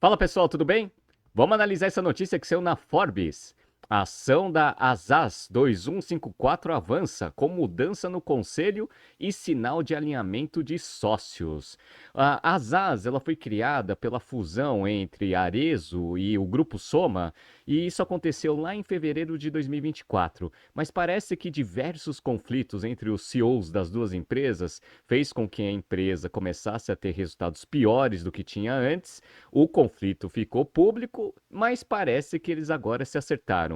Fala pessoal, tudo bem? Vamos analisar essa notícia que saiu na Forbes. A ação da Azaz 2154 avança com mudança no conselho e sinal de alinhamento de sócios. A Azaz ela foi criada pela fusão entre a Arezzo e o Grupo Soma, e isso aconteceu lá em fevereiro de 2024. Mas parece que diversos conflitos entre os CEOs das duas empresas fez com que a empresa começasse a ter resultados piores do que tinha antes. O conflito ficou público, mas parece que eles agora se acertaram.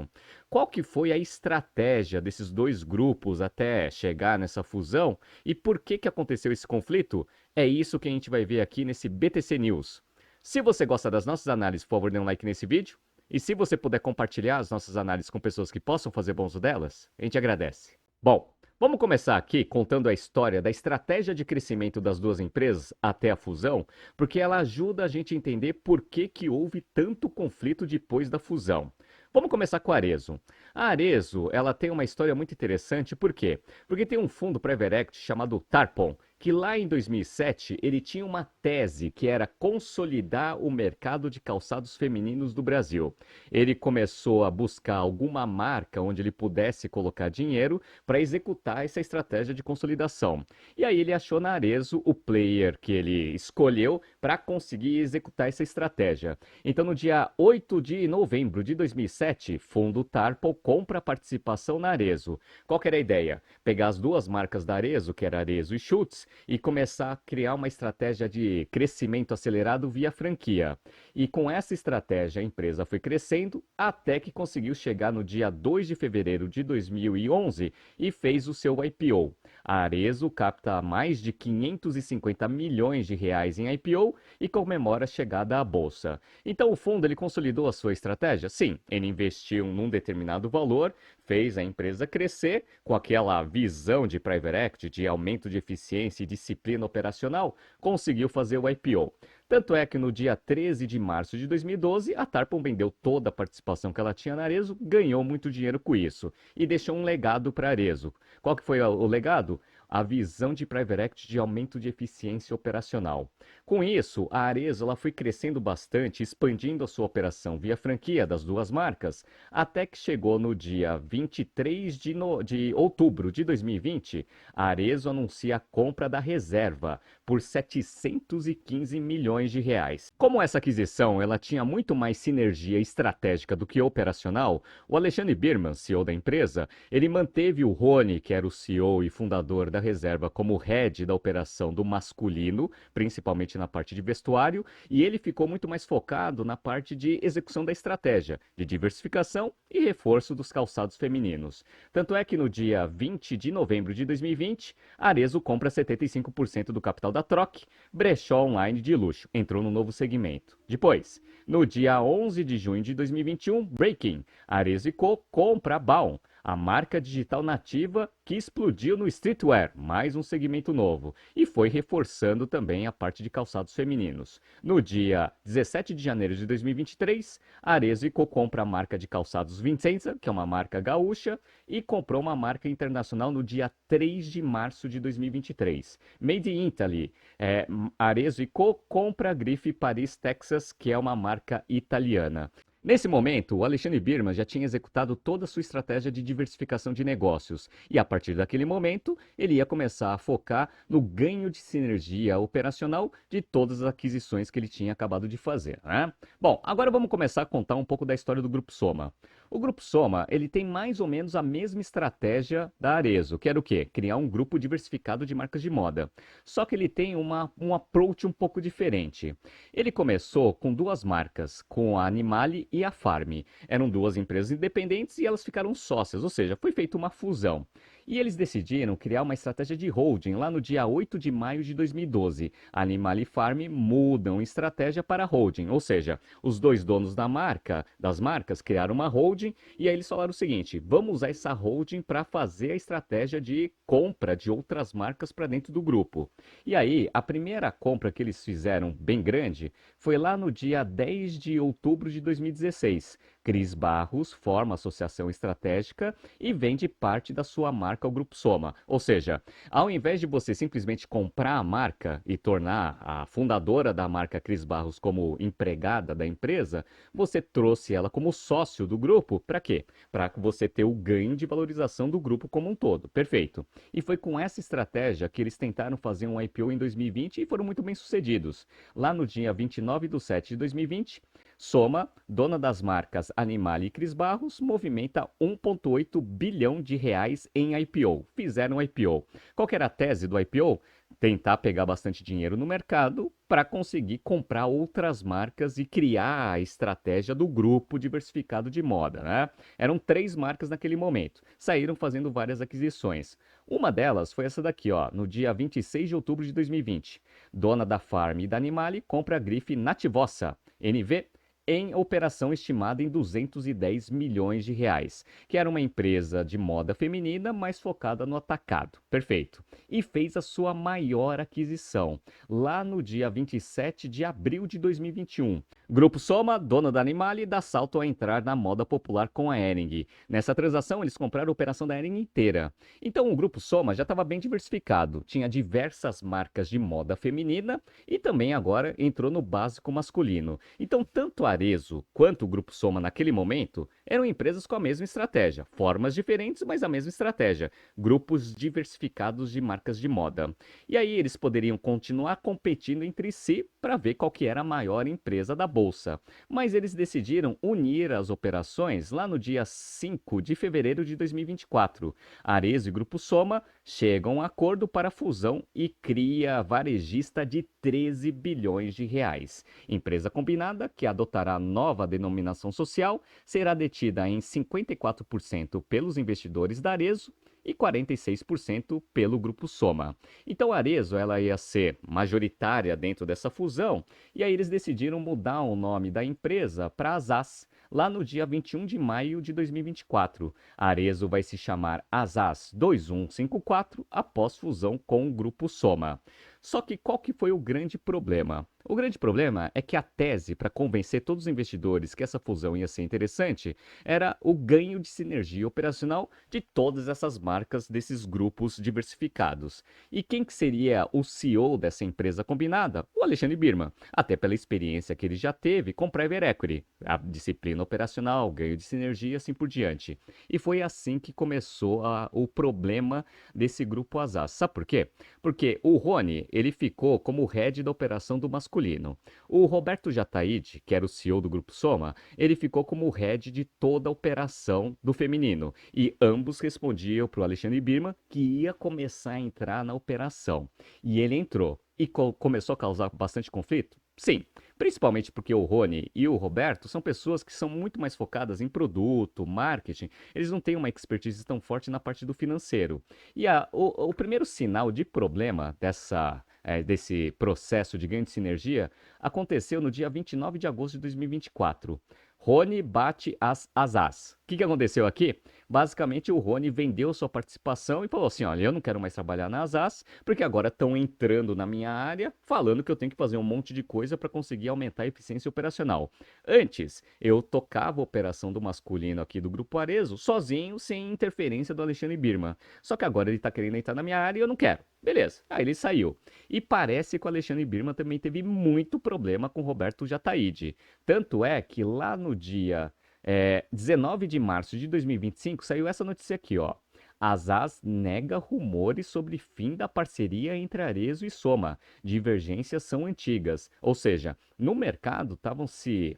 Qual que foi a estratégia desses dois grupos até chegar nessa fusão e por que que aconteceu esse conflito? É isso que a gente vai ver aqui nesse BTC News. Se você gosta das nossas análises, por favor, dê um like nesse vídeo. E se você puder compartilhar as nossas análises com pessoas que possam fazer bom uso delas, a gente agradece. Bom, vamos começar aqui contando a história da estratégia de crescimento das duas empresas até a fusão, porque ela ajuda a gente a entender por que que houve tanto conflito depois da fusão. Vamos começar com a Arezzo. A Arezzo, ela tem uma história muito interessante, por quê? Porque tem um fundo private equity chamado Tarpon, que lá em 2007 ele tinha uma tese que era consolidar o mercado de calçados femininos do Brasil. Ele começou a buscar alguma marca onde ele pudesse colocar dinheiro para executar essa estratégia de consolidação. E aí ele achou na Arezzo o player que ele escolheu para conseguir executar essa estratégia. Então no dia 8 de novembro de 2007, fundo Tarpon compra a participação na Arezzo. Qual que era a ideia? Pegar as duas marcas da Arezzo, que era Arezzo e Schutz, e começar a criar uma estratégia de crescimento acelerado via franquia. E com essa estratégia a empresa foi crescendo até que conseguiu chegar no dia 2 de fevereiro de 2011 e fez o seu IPO. A Arezzo capta mais de 550 milhões de reais em IPO e comemora a chegada à bolsa. Então o fundo ele consolidou a sua estratégia? Sim, ele investiu num determinado valor, fez a empresa crescer com aquela visão de private equity, de aumento de eficiência e disciplina operacional, conseguiu fazer o IPO. Tanto é que no dia 13 de março de 2012, a Tarpon vendeu toda a participação que ela tinha na Arezzo, ganhou muito dinheiro com isso e deixou um legado para a Arezzo. Qual que foi o legado? A visão de private equity de aumento de eficiência operacional. Com isso, a Arezzo ela foi crescendo bastante, expandindo a sua operação via franquia das duas marcas, até que chegou no dia 23 de outubro de 2020, a Arezzo anuncia a compra da Reserva por 715 milhões de reais. Como essa aquisição ela tinha muito mais sinergia estratégica do que operacional, o Alexandre Birman, CEO da empresa, ele manteve o Rony, que era o CEO e fundador da Reserva, como head da operação do masculino, principalmente na parte de vestuário, e ele ficou muito mais focado na parte de execução da estratégia, de diversificação e reforço dos calçados femininos. Tanto é que no dia 20 de novembro de 2020, a Arezzo compra 75% do capital da Troc, brechó online de luxo, entrou no novo segmento. Depois, no dia 11 de junho de 2021, Breaking, a Arezzo & Co compra a Baum, a marca digital nativa que explodiu no streetwear, mais um segmento novo, e foi reforçando também a parte de calçados femininos. No dia 17 de janeiro de 2023, a Arezzo & Co compra a marca de calçados Vincenza, que é uma marca gaúcha, e comprou uma marca internacional no dia 3 de março de 2023. Made in Italy, Arezzo & Co compra a grife Paris, Texas, que é uma marca italiana. Nesse momento, o Alexandre Birman já tinha executado toda a sua estratégia de diversificação de negócios e, a partir daquele momento, ele ia começar a focar no ganho de sinergia operacional de todas as aquisições que ele tinha acabado de fazer, né? Bom, agora vamos começar a contar um pouco da história do Grupo Soma. O Grupo Soma, ele tem mais ou menos a mesma estratégia da Arezzo, que era o quê? Criar um grupo diversificado de marcas de moda. Só que ele tem um approach um pouco diferente. Ele começou com duas marcas, com a Animale e a Farm. Eram duas empresas independentes e elas ficaram sócias, ou seja, foi feita uma fusão. E eles decidiram criar uma estratégia de holding lá no dia 8 de maio de 2012. A Animale e Farm mudam estratégia para holding, ou seja, os dois donos das marcas criaram uma holding e aí eles falaram o seguinte: vamos usar essa holding para fazer a estratégia de compra de outras marcas para dentro do grupo. E aí, a primeira compra que eles fizeram bem grande foi lá no dia 10 de outubro de 2016. Cris Barros forma associação estratégica e vende parte da sua marca ao Grupo Soma. Ou seja, ao invés de você simplesmente comprar a marca e tornar a fundadora da marca Cris Barros como empregada da empresa, você trouxe ela como sócio do grupo. Para quê? Para você ter o ganho de valorização do grupo como um todo. Perfeito. E foi com essa estratégia que eles tentaram fazer um IPO em 2020 e foram muito bem sucedidos. Lá no dia 29/7/2020, Soma, dona das marcas Animale e Cris Barros, movimenta 1,8 bilhão de reais em IPO. Fizeram IPO. Qual que era a tese do IPO? Tentar pegar bastante dinheiro no mercado para conseguir comprar outras marcas e criar a estratégia do grupo diversificado de moda, né? Eram 3 marcas naquele momento. Saíram fazendo várias aquisições. Uma delas foi essa daqui, ó, no dia 26 de outubro de 2020. Dona da Farm e da Animale compra a grife Nativossa, NV, em operação estimada em 210 milhões de reais, que era uma empresa de moda feminina, mais focada no atacado. Perfeito. E fez a sua maior aquisição, lá no dia 27 de abril de 2021. Grupo Soma, dona da Animale, dá salto a entrar na moda popular com a Hering. Nessa transação, eles compraram a operação da Hering inteira. Então, o Grupo Soma já estava bem diversificado, tinha diversas marcas de moda feminina e também agora entrou no básico masculino. Então, tanto a Arezzo quanto o Grupo Soma naquele momento eram empresas com a mesma estratégia, formas diferentes, mas a mesma estratégia, grupos diversificados de marcas de moda. E aí eles poderiam continuar competindo entre si para ver qual que era a maior empresa da bolsa. Mas eles decidiram unir as operações lá no dia 5 de fevereiro de 2024. Arezzo e Grupo Soma chegam a um acordo para a fusão e cria a varejista de 13 bilhões de reais. Empresa combinada que adotará a nova denominação social será detida em 54% pelos investidores da Arezzo e 46% pelo Grupo Soma. Então a Arezzo ela ia ser majoritária dentro dessa fusão e aí eles decidiram mudar o nome da empresa para Azaz, lá no dia 21 de maio de 2024. A Arezzo vai se chamar Azaz 2154 após fusão com o Grupo Soma. Só que qual que foi o grande problema? O grande problema é que a tese para convencer todos os investidores que essa fusão ia ser interessante era o ganho de sinergia operacional de todas essas marcas desses grupos diversificados. E quem que seria o CEO dessa empresa combinada? O Alexandre Birman, até pela experiência que ele já teve com Private Equity, a disciplina operacional, ganho de sinergia e assim por diante. E foi assim que começou o problema desse grupo Azaz. Sabe por quê? Porque o Rony, ele ficou como head da operação do masculino. O Roberto Jataíde, que era o CEO do Grupo Soma, ele ficou como head de toda a operação do feminino. E ambos respondiam para o Alexandre Birman que ia começar a entrar na operação. E ele entrou. E começou a causar bastante conflito? Sim, principalmente porque o Rony e o Roberto são pessoas que são muito mais focadas em produto, marketing, eles não têm uma expertise tão forte na parte do financeiro. E o primeiro sinal de problema desse processo de ganho de sinergia aconteceu no dia 29 de agosto de 2024. Rony bate as Azaz. O que aconteceu aqui? Basicamente, o Rony vendeu sua participação e falou assim: olha, eu não quero mais trabalhar na Azaz, porque agora estão entrando na minha área, falando que eu tenho que fazer um monte de coisa para conseguir aumentar a eficiência operacional. Antes, eu tocava a operação do masculino aqui do Grupo Arezzo, sozinho, sem interferência do Alexandre Birman. Só que agora ele está querendo entrar na minha área e eu não quero. Beleza, aí ele saiu. E parece que o Alexandre Birman também teve muito problema com o Roberto Jataíde. Tanto é que lá no dia 19 de março de 2025 saiu essa notícia aqui, ó. Azaz nega rumores sobre fim da parceria entre Arezzo e Soma. Divergências são antigas. Ou seja, no mercado estavam se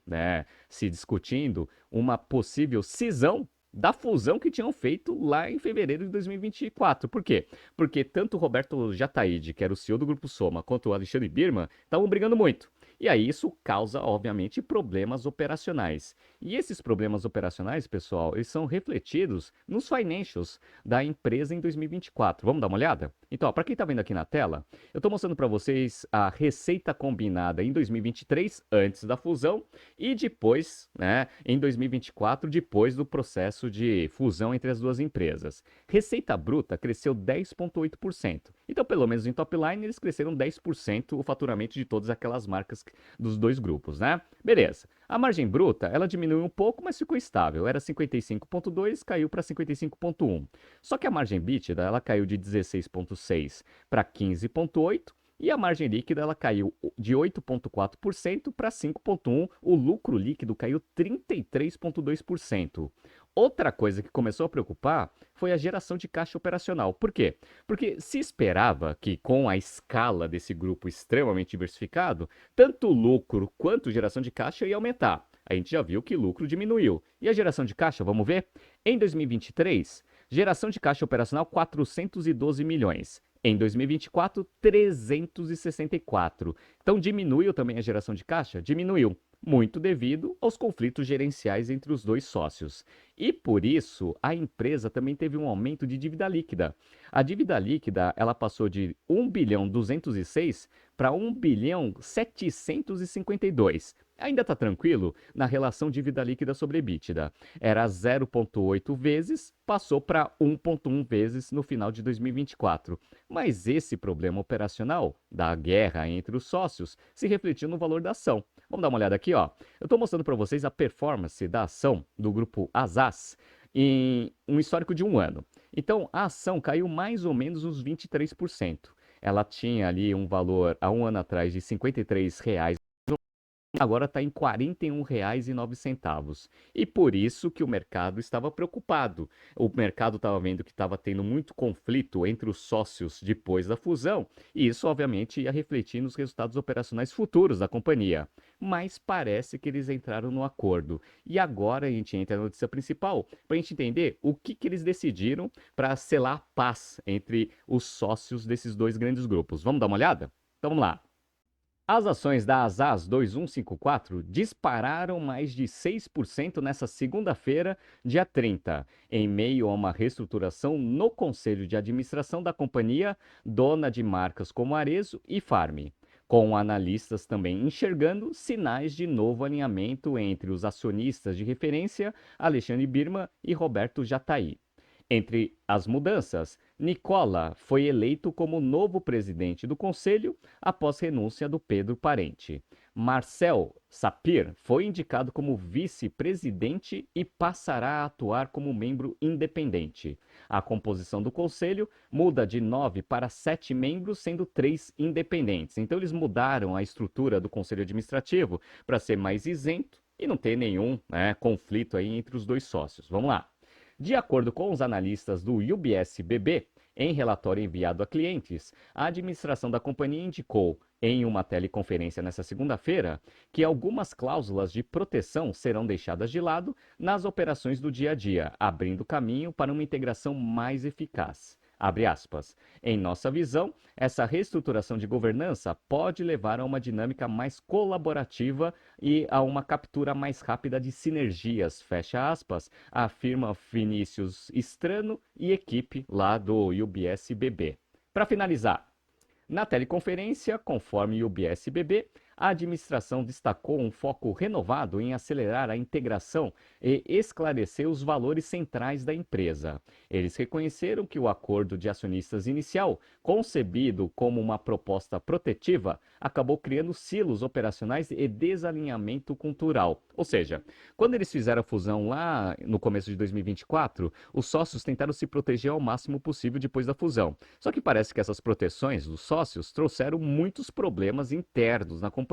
discutindo uma possível cisão da fusão que tinham feito lá em fevereiro de 2024. Por quê? Porque tanto o Roberto Jataíde, que era o CEO do Grupo Soma, quanto o Alexandre Birman estavam brigando muito. E aí isso causa, obviamente, problemas operacionais. E esses problemas operacionais, pessoal, eles são refletidos nos financials da empresa em 2024. Vamos dar uma olhada? Então, para quem está vendo aqui na tela, eu estou mostrando para vocês a receita combinada em 2023, antes da fusão, e depois, né, em 2024, depois do processo de fusão entre as duas empresas. Receita bruta cresceu 10,8%. Então, pelo menos em top line, eles cresceram 10% o faturamento de todas aquelas marcas dos dois grupos, né? Beleza. A margem bruta, ela diminuiu um pouco, mas ficou estável. Era 55,2, caiu para 55,1. Só que a margem líquida, ela caiu de 16,6 para 15,8 e a margem líquida ela caiu de 8,4% para 5,1%. O lucro líquido caiu 33,2%. Outra coisa que começou a preocupar foi a geração de caixa operacional. Por quê? Porque se esperava que, com a escala desse grupo extremamente diversificado, tanto o lucro quanto a geração de caixa ia aumentar. A gente já viu que o lucro diminuiu. E a geração de caixa, vamos ver? Em 2023, geração de caixa operacional 412 milhões. Em 2024, 364. Então diminuiu também a geração de caixa? Diminuiu, muito devido aos conflitos gerenciais entre os dois sócios. E por isso, a empresa também teve um aumento de dívida líquida. A dívida líquida, ela passou de 1 bilhão 206 para 1 bilhão 752. Ainda está tranquilo na relação dívida líquida sobre EBITDA. Era 0,8 vezes, passou para 1,1 vezes no final de 2024. Mas esse problema operacional da guerra entre os sócios se refletiu no valor da ação. Vamos dar uma olhada aqui, ó. Eu estou mostrando para vocês a performance da ação do grupo Azaz em um histórico de um ano. Então, a ação caiu mais ou menos uns 23%. Ela tinha ali um valor há um ano atrás de R$ 53. Agora está em R$ 41,09. E por isso que o mercado estava preocupado. O mercado estava vendo que estava tendo muito conflito entre os sócios depois da fusão, e isso obviamente ia refletir nos resultados operacionais futuros da companhia. Mas parece que eles entraram no acordo. E agora a gente entra na notícia principal para a gente entender o que eles decidiram para selar a paz entre os sócios desses dois grandes grupos. Vamos dar uma olhada? Então vamos lá. As ações da Azaz 2154 dispararam mais de 6% nessa segunda-feira, dia 30, em meio a uma reestruturação no conselho de administração da companhia, dona de marcas como Arezzo e Farm, com analistas também enxergando sinais de novo alinhamento entre os acionistas de referência, Alexandre Birman e Roberto Jatahy. Entre as mudanças, Nicola foi eleito como novo presidente do conselho após renúncia do Pedro Parente. Marcel Sapir foi indicado como vice-presidente e passará a atuar como membro independente. A composição do conselho muda de 9 para 7 membros, sendo 3 independentes. Então eles mudaram a estrutura do conselho administrativo para ser mais isento e não ter nenhum conflito aí entre os dois sócios. Vamos lá. De acordo com os analistas do UBS BB, em relatório enviado a clientes, a administração da companhia indicou, em uma teleconferência nesta segunda-feira, que algumas cláusulas de proteção serão deixadas de lado nas operações do dia a dia, abrindo caminho para uma integração mais eficaz. Abre aspas. Em nossa visão, essa reestruturação de governança pode levar a uma dinâmica mais colaborativa e a uma captura mais rápida de sinergias, fecha aspas, afirma Vinícius Strano e equipe lá do UBS BB. Para finalizar, na teleconferência, conforme o UBS BB, a administração destacou um foco renovado em acelerar a integração e esclarecer os valores centrais da empresa. Eles reconheceram que o acordo de acionistas inicial, concebido como uma proposta protetiva, acabou criando silos operacionais e desalinhamento cultural. Ou seja, quando eles fizeram a fusão lá no começo de 2024, os sócios tentaram se proteger ao máximo possível depois da fusão. Só que parece que essas proteções dos sócios trouxeram muitos problemas internos na companhia.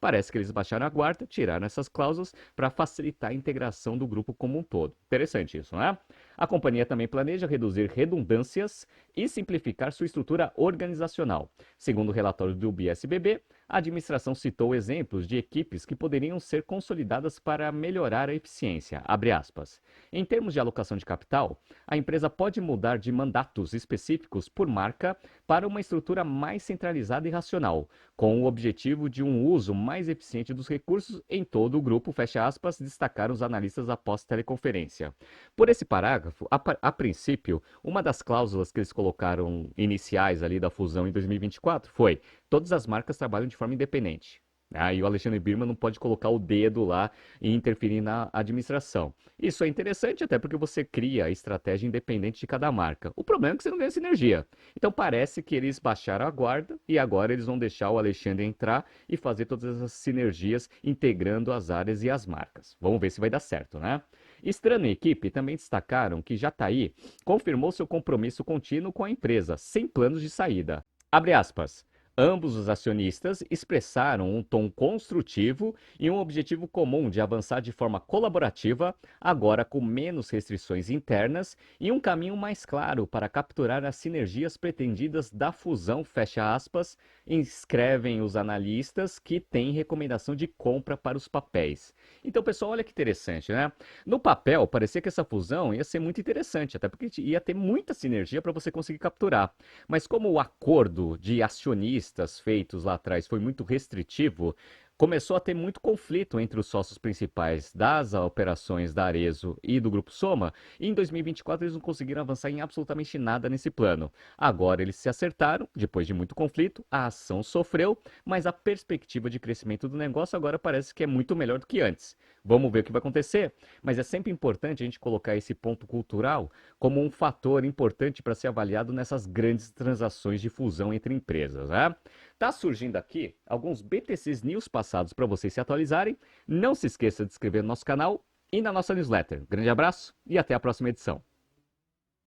Parece que eles baixaram a guarda, tiraram essas cláusulas para facilitar a integração do grupo como um todo. Interessante isso, não é? A companhia também planeja reduzir redundâncias e simplificar sua estrutura organizacional. Segundo o relatório do BSBB, a administração citou exemplos de equipes que poderiam ser consolidadas para melhorar a eficiência. Abre aspas. Em termos de alocação de capital, a empresa pode mudar de mandatos específicos por marca para uma estrutura mais centralizada e racional, com o objetivo de um uso mais eficiente dos recursos em todo o grupo, fecha aspas, destacaram os analistas após teleconferência. Por esse parágrafo, a princípio, uma das cláusulas que eles colocaram iniciais ali da fusão em 2024 foi: todas as marcas trabalham de forma independente. Aí o Alexandre Birman não pode colocar o dedo lá e interferir na administração. Isso é interessante até porque você cria a estratégia independente de cada marca. O problema é que você não ganha sinergia. Então parece que eles baixaram a guarda e agora eles vão deixar o Alexandre entrar e fazer todas essas sinergias integrando as áreas e as marcas. Vamos ver se vai dar certo, né? Strano e equipe também destacaram que Jataí confirmou seu compromisso contínuo com a empresa, sem planos de saída. Abre aspas. Ambos os acionistas expressaram um tom construtivo e um objetivo comum de avançar de forma colaborativa, agora com menos restrições internas e um caminho mais claro para capturar as sinergias pretendidas da fusão, fecha aspas, escrevem os analistas que têm recomendação de compra para os papéis. Então, pessoal, olha que interessante, né? No papel, parecia que essa fusão ia ser muito interessante, até porque ia ter muita sinergia para você conseguir capturar. Mas como o acordo de acionistas feitos lá atrás foi muito restritivo, começou a ter muito conflito entre os sócios principais das operações da Arezzo e do Grupo Soma, e em 2024 eles não conseguiram avançar em absolutamente nada nesse plano. Agora eles se acertaram, depois de muito conflito, a ação sofreu, mas a perspectiva de crescimento do negócio agora parece que é muito melhor do que antes. Vamos ver o que vai acontecer, mas é sempre importante a gente colocar esse ponto cultural como um fator importante para ser avaliado nessas grandes transações de fusão entre empresas, né? Tá surgindo aqui alguns BTCs News passados para vocês se atualizarem. Não se esqueça de se inscrever no nosso canal e na nossa newsletter. Grande abraço e até a próxima edição.